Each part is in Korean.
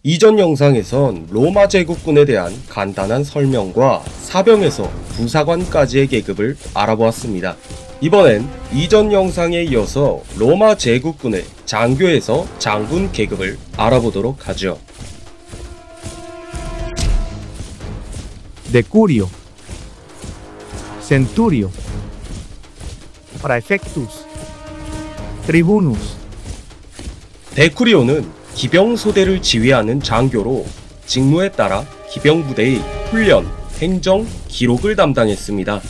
이전 영상에선 로마 제국군에 대한 간단한 설명과 사병에서 부사관까지의 계급을 알아보았습니다. 이번엔 이전 영상에 이어서 로마 제국군의 장교에서 장군 계급을 알아보도록 하죠. Decurio, Centurio, Praefectus, Tribunus. 데쿠리오는 기병소대를 지휘하는 장교로 직무에 따라 기병부대의 훈련, 행정, 기록을 담당했습니다.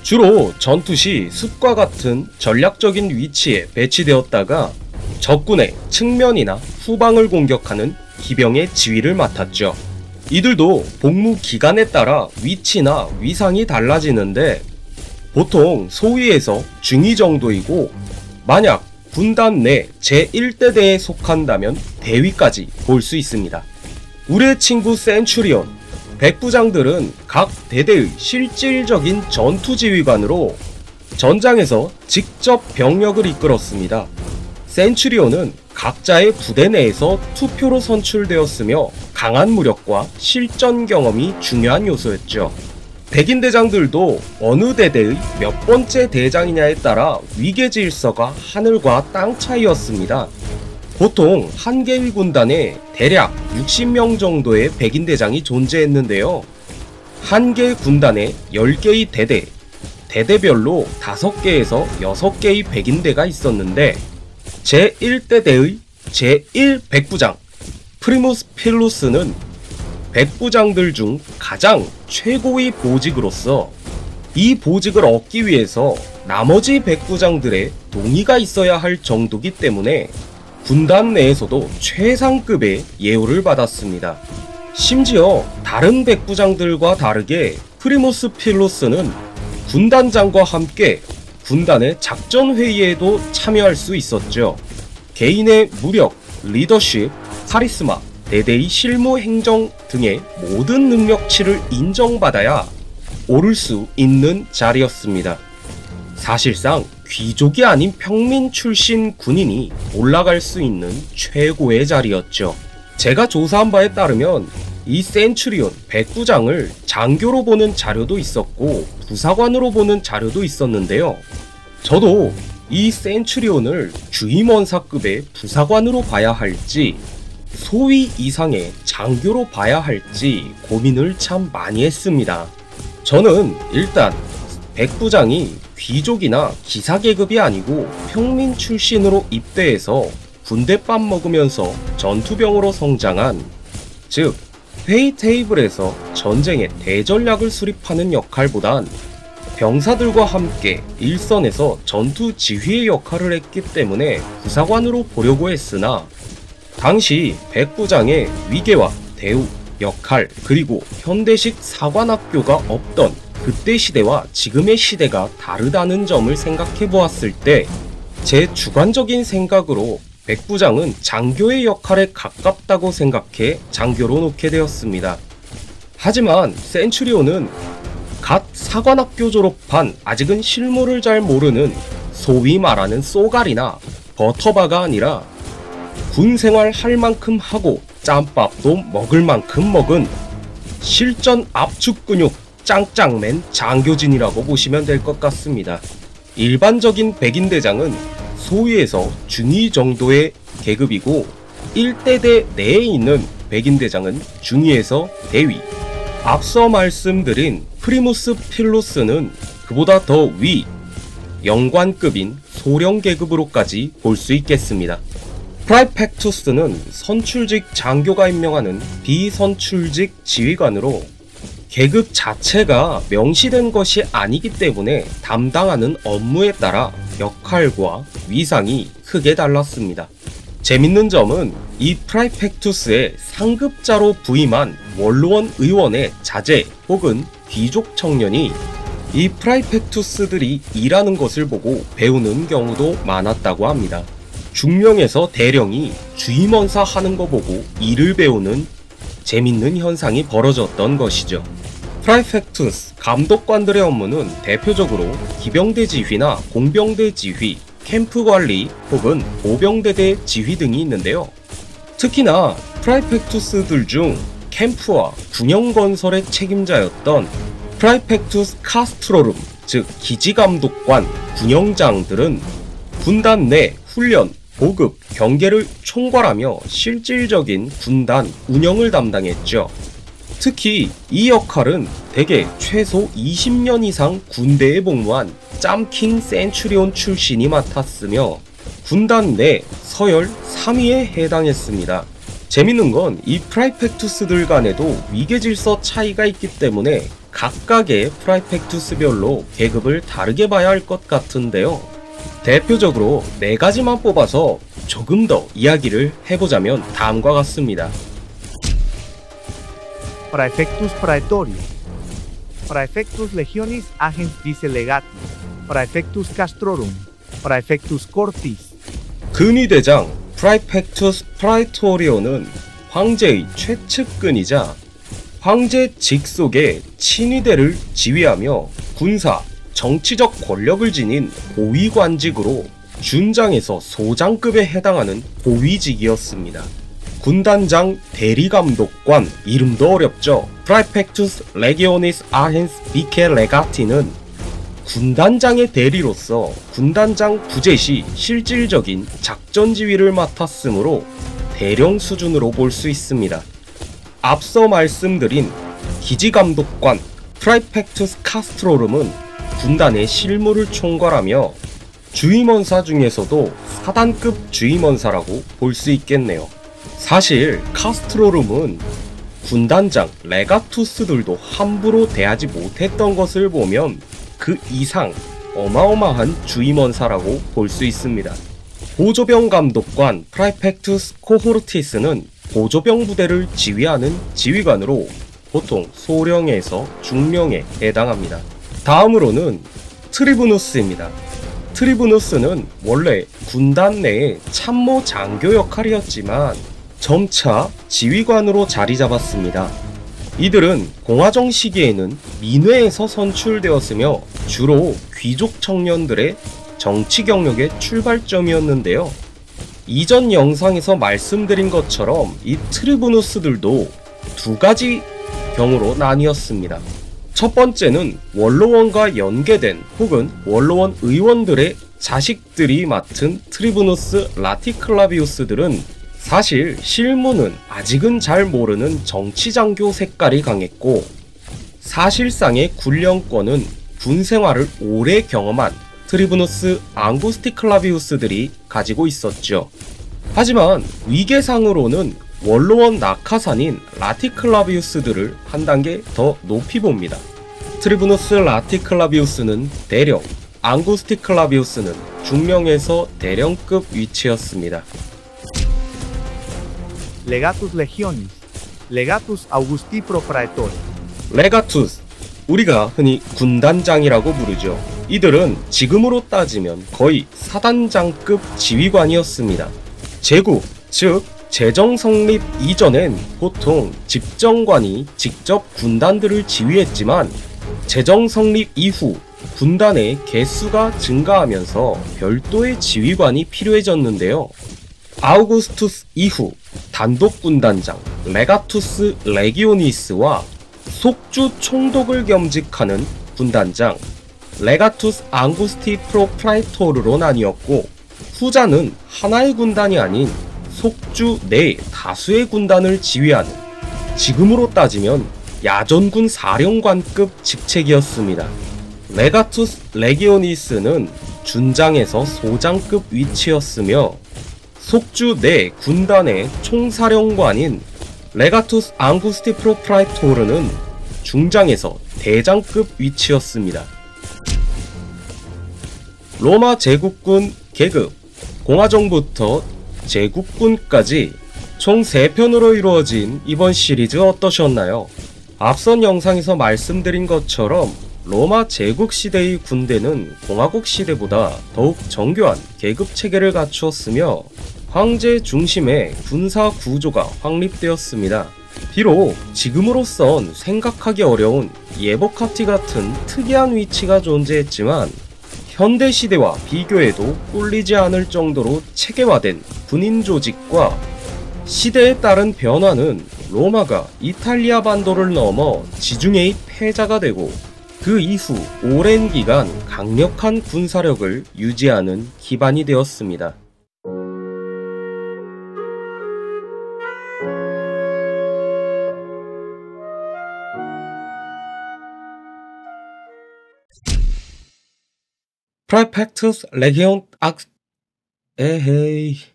주로 전투 시 숲과 같은 전략적인 위치에 배치되었다가 적군의 측면이나 후방을 공격하는 기병의 지휘를 맡았죠. 이들도 복무 기간에 따라 위치나 위상이 달라지는데 보통 소위에서 중위 정도이고 만약 군단 내 제1대대에 속한다면 대위까지 볼 수 있습니다. 우리의 친구 센츄리온, 백부장들은 각 대대의 실질적인 전투지휘관으로 전장에서 직접 병력을 이끌었습니다. 센츄리온은 각자의 부대 내에서 투표로 선출되었으며 강한 무력과 실전 경험이 중요한 요소였죠. 백인대장들도 어느 대대의 몇 번째 대장이냐에 따라 위계질서가 하늘과 땅 차이였습니다. 보통 한 개의 군단에 대략 60명 정도의 백인대장이 존재했는데요. 한 개의 군단에 10개의 대대, 대대별로 5개에서 6개의 백인대가 있었는데 제1대대의 제1백부장 프리무스 필루스는 백부장들 중 가장 최고의 보직으로서 이 보직을 얻기 위해서 나머지 백부장들의 동의가 있어야 할 정도이기 때문에 군단 내에서도 최상급의 예우를 받았습니다. 심지어 다른 백부장들과 다르게 프리무스 필루스는 군단장과 함께 군단의 작전회의에도 참여할 수 있었죠. 개인의 무력, 리더십, 카리스마, 대대의 실무 행정 등의 모든 능력치를 인정받아야 오를 수 있는 자리였습니다. 사실상 귀족이 아닌 평민 출신 군인이 올라갈 수 있는 최고의 자리였죠. 제가 조사한 바에 따르면 이 센츄리온 백부장을 장교로 보는 자료도 있었고 부사관으로 보는 자료도 있었는데요. 저도 이 센츄리온을 주임원사급의 부사관으로 봐야 할지 소위 이상의 장교로 봐야 할지 고민을 참 많이 했습니다. 저는 일단 백부장이 귀족이나 기사 계급이 아니고 평민 출신으로 입대해서 군대밥 먹으면서 전투병으로 성장한, 즉 회의 테이블에서 전쟁의 대전략을 수립하는 역할보단 병사들과 함께 일선에서 전투 지휘의 역할을 했기 때문에 부사관으로 보려고 했으나 당시 백부장의 위계와 대우, 역할, 그리고 현대식 사관학교가 없던 그때 시대와 지금의 시대가 다르다는 점을 생각해 보았을 때 제 주관적인 생각으로 백부장은 장교의 역할에 가깝다고 생각해 장교로 놓게 되었습니다. 하지만 센츄리온은 갓 사관학교 졸업한 아직은 실무를 잘 모르는 소위 말하는 쏘가리나 버터바가 아니라 군생활 할 만큼 하고 짬밥도 먹을 만큼 먹은 실전 압축 근육 짱짱맨 장교진이라고 보시면 될 것 같습니다. 일반적인 백인대장은 소위에서 중위 정도의 계급이고 1대대 내에 있는 백인대장은 중위에서 대위, 앞서 말씀드린 프리무스 필루스는 그보다 더 위, 영관급인 소령 계급으로까지 볼 수 있겠습니다. 프라이펙투스는 선출직 장교가 임명하는 비선출직 지휘관으로 계급 자체가 명시된 것이 아니기 때문에 담당하는 업무에 따라 역할과 위상이 크게 달랐습니다. 재밌는 점은 이 프라이펙투스의 상급자로 부임한 원로원 의원의 자제 혹은 귀족 청년이 이 프라이펙투스들이 일하는 것을 보고 배우는 경우도 많았다고 합니다. 중령에서 대령이 주임원사 하는 거 보고 일을 배우는 재밌는 현상이 벌어졌던 것이죠. 프라이펙투스 감독관들의 업무는 대표적으로 기병대 지휘나 공병대 지휘, 캠프 관리 혹은 보병대대 지휘 등이 있는데요. 특히나 프라이펙투스들 중 캠프와 군영 건설의 책임자였던 프라이펙투스 카스트로룸, 즉 기지감독관, 군영장들은 군단 내 훈련, 보급, 경계를 총괄하며 실질적인 군단 운영을 담당했죠. 특히 이 역할은 대개 최소 20년 이상 군대에 복무한 짬킨 센츄리온 출신이 맡았으며 군단 내 서열 3위에 해당했습니다. 재밌는 건 이 프라이펙투스들 간에도 위계질서 차이가 있기 때문에 각각의 프라이펙투스별로 계급을 다르게 봐야 할 것 같은데요. 대표적으로 4가지만 뽑아서 조금 더 이야기를 해보자면 다음과 같습니다. Praefectus Praetorius, Praefectus Legionis Agens Vice Legati, Praefectus Castrorum, Praefectus Cortis. 근위대장 프라이펙투스 프라이토리오는 황제의 최측근이자 황제 직속의 친위대를 지휘하며 군사, 정치적 권력을 지닌 고위관직으로 준장에서 소장급에 해당하는 고위직이었습니다. 군단장 대리감독관, 이름도 어렵죠. 프라이펙투스 레기오니스 아헨스 비케 레가티는 군단장의 대리로서 군단장 부재 시 실질적인 작전 지휘를 맡았으므로 대령 수준으로 볼 수 있습니다. 앞서 말씀드린 기지감독관 프라이펙투스 카스트로rum은 군단의 실무를 총괄하며 주임원사 중에서도 4단급 주임원사라고 볼 수 있겠네요. 사실 카스트로rum은 군단장 레가투스들도 함부로 대하지 못했던 것을 보면 그 이상 어마어마한 주임원사라고 볼 수 있습니다. 보조병 감독관 프라이펙투스 코호르티스는 보조병 부대를 지휘하는 지휘관으로 보통 소령에서 중령에 해당합니다. 다음으로는 트리부누스입니다. 트리부누스는 원래 군단 내의 참모 장교 역할이었지만 점차 지휘관으로 자리 잡았습니다. 이들은 공화정 시기에는 민회에서 선출되었으며 주로 귀족 청년들의 정치 경력의 출발점이었는데요. 이전 영상에서 말씀드린 것처럼 이 트리부누스들도 2가지 경우로 나뉘었습니다. 첫 번째는 원로원과 연계된 혹은 원로원 의원들의 자식들이 맡은 트리부누스 라티클라비우스들은 사실 실무는 아직은 잘 모르는 정치장교 색깔이 강했고 사실상의 군령권은 군 생활을 오래 경험한 트리부누스 앙구스티클라비우스들이 가지고 있었죠. 하지만 위계상으로는 원로원 낙하산인 라티클라비우스들을 한 단계 더 높이 봅니다. 트리부누스 라티클라비우스는 대령, 앙구스티클라비우스는 중령에서 대령급 위치였습니다. Legatus Legionis, Legatus Augusti Pro Praetor. 레가투스, 우리가 흔히 군단장이라고 부르죠. 이들은 지금으로 따지면 거의 사단장급 지휘관이었습니다. 제국, 즉 제정 성립 이전엔 보통 집정관이 직접 군단들을 지휘했지만 제정 성립 이후 군단의 개수가 증가하면서 별도의 지휘관이 필요해졌는데요. 아우구스투스 이후 단독 군단장 레가투스 레기오니스와 속주 총독을 겸직하는 군단장 레가투스 앙구스티 프로 프라이토르로 나뉘었고 후자는 하나의 군단이 아닌 속주 내 다수의 군단을 지휘하는 지금으로 따지면 야전군 사령관급 직책이었습니다. 레가투스 레기오니스는 준장에서 소장급 위치였으며 속주 내 군단의 총사령관인 레가투스 앙구스티 프로 프라이토르는 중장에서 대장급 위치였습니다. 로마 제국군 계급, 공화정부터 제국군까지 총 3편으로 이루어진 이번 시리즈 어떠셨나요? 앞선 영상에서 말씀드린 것처럼 로마 제국시대의 군대는 공화국 시대보다 더욱 정교한 계급체계를 갖추었으며 황제 중심의 군사 구조가 확립되었습니다. 비록 지금으로선 생각하기 어려운 예보카티 같은 특이한 위치가 존재했지만 현대시대와 비교해도 꿀리지 않을 정도로 체계화된 군인 조직과 시대에 따른 변화는 로마가 이탈리아 반도를 넘어 지중해의 패자가 되고 그 이후 오랜 기간 강력한 군사력을 유지하는 기반이 되었습니다. Praefectus Legion Ac 에헤이